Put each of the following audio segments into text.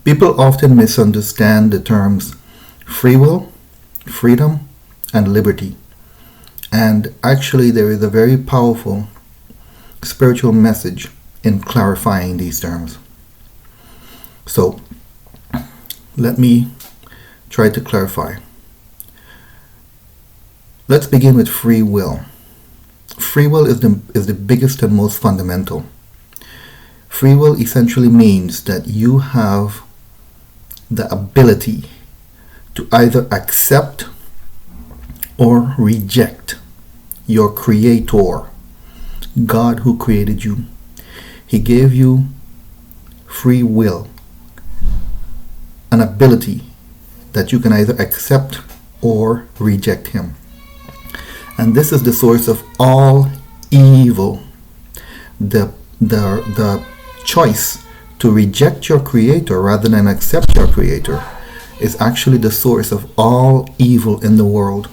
People often misunderstand the terms free will, freedom, and liberty. And actually, there is a very powerful spiritual message in clarifying these terms. So, let me try to clarify. Let's begin with free will. Free will is the biggest and most fundamental. Free will essentially means that you have the ability to either accept or reject your creator, God who created you. He gave you free will, an ability that you can either accept or reject him. And this is the source of all evil. The choice to reject your creator rather than accept your creator is actually the source of all evil in the world.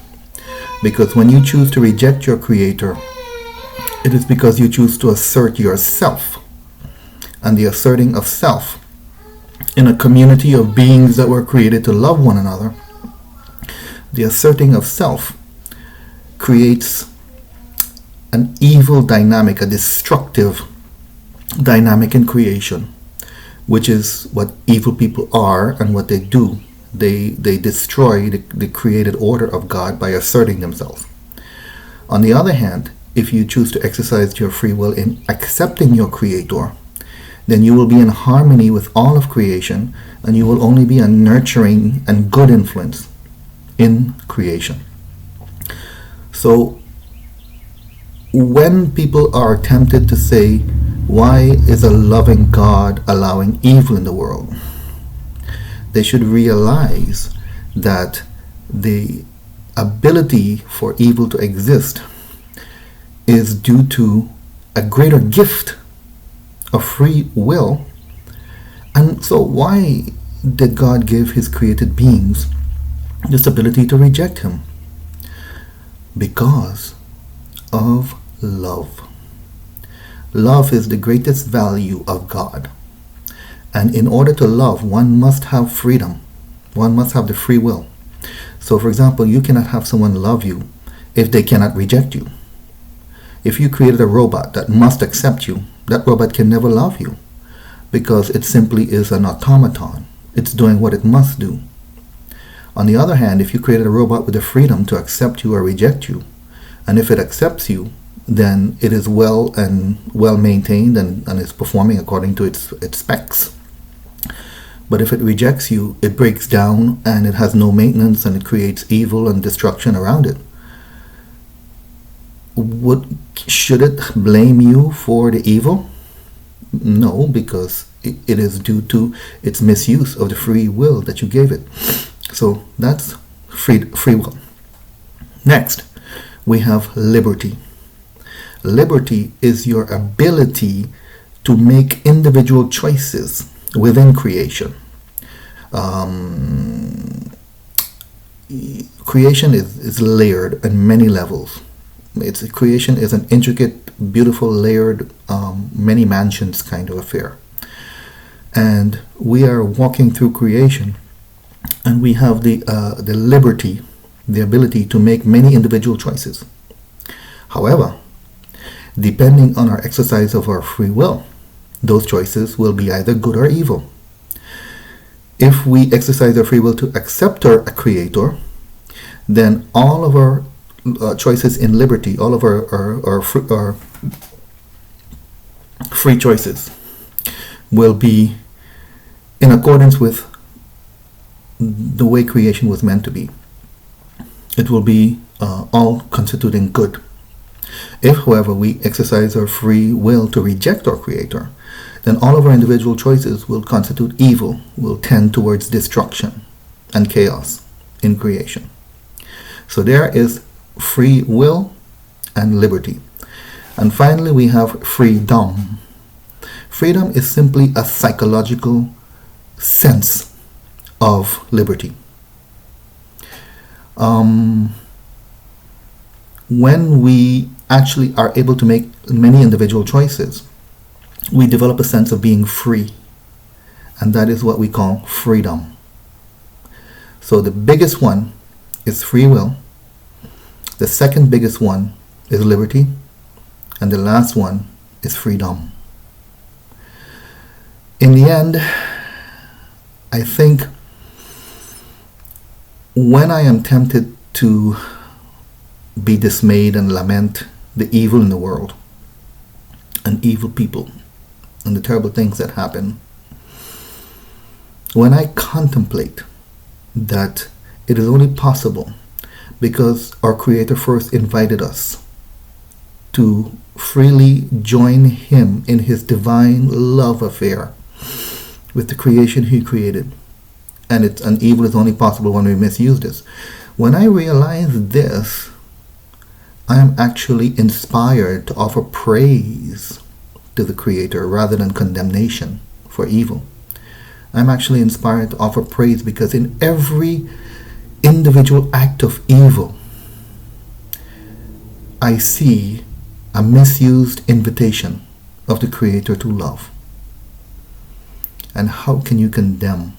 Because when you choose to reject your creator, it is because you choose to assert yourself. And the asserting of self in a community of beings that were created to love one another, the asserting of self creates an evil dynamic, a destructive dynamic in creation, which is what evil people are and what they do. They destroy the created order of God by asserting themselves. On the other hand, if you choose to exercise your free will in accepting your creator, then you will be in harmony with all of creation, and you will only be a nurturing and good influence in creation. So when people are tempted to say, why is a loving God allowing evil in the world? They should realize that the ability for evil to exist is due to a greater gift of free will. And so why did God give his created beings this ability to reject him? Because of love. Love is the greatest value of God. And in order to love, one must have freedom. One must have the free will. So for example, you cannot have someone love you if they cannot reject you. If you created a robot that must accept you, that robot can never love you because it simply is an automaton. It's doing what it must do. On the other hand, if you created a robot with the freedom to accept you or reject you, and if it accepts you, then it is well maintained and is performing according to its specs. But if it rejects you, it breaks down and it has no maintenance and it creates evil and destruction around it. Should it blame you for the evil? No, because it is due to its misuse of the free will that you gave it. So that's free will. Next, we have liberty. Liberty is your ability to make individual choices within creation. Creation is layered in many levels. Creation is an intricate, beautiful, layered, many mansions kind of affair. And we are walking through creation, and we have the liberty, the ability to make many individual choices. However, depending on our exercise of our free will, those choices will be either good or evil. If we exercise our free will to accept our creator, then all of our choices in liberty, all of our free choices will be in accordance with the way creation was meant to be. It will be all constituting good. If, however, we exercise our free will to reject our creator, then all of our individual choices will constitute evil, will tend towards destruction and chaos in creation. So there is free will and liberty. And finally, we have freedom. Freedom is simply a psychological sense of liberty. When we actually are able to make many individual choices, we develop a sense of being free. and that is what we call freedom. So the biggest one is free will. The second biggest one is liberty. And the last one is freedom. In the end, I think when I am tempted to be dismayed and lament the evil in the world and evil people and the terrible things that happen, when I contemplate that it is only possible because our Creator first invited us to freely join Him in His divine love affair with the creation He created, and an evil is only possible when we misuse this. When I realize this, I am actually inspired to offer praise to the Creator rather than condemnation for evil. I'm actually inspired to offer praise because in every individual act of evil, I see a misused invitation of the Creator to love. And how can you condemn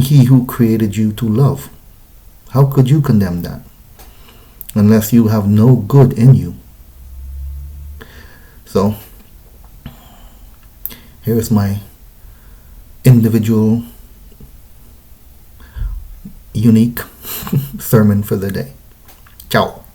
He who created you to love? How could you condemn that unless you have no good in you? So here's my individual unique sermon for the day. Ciao.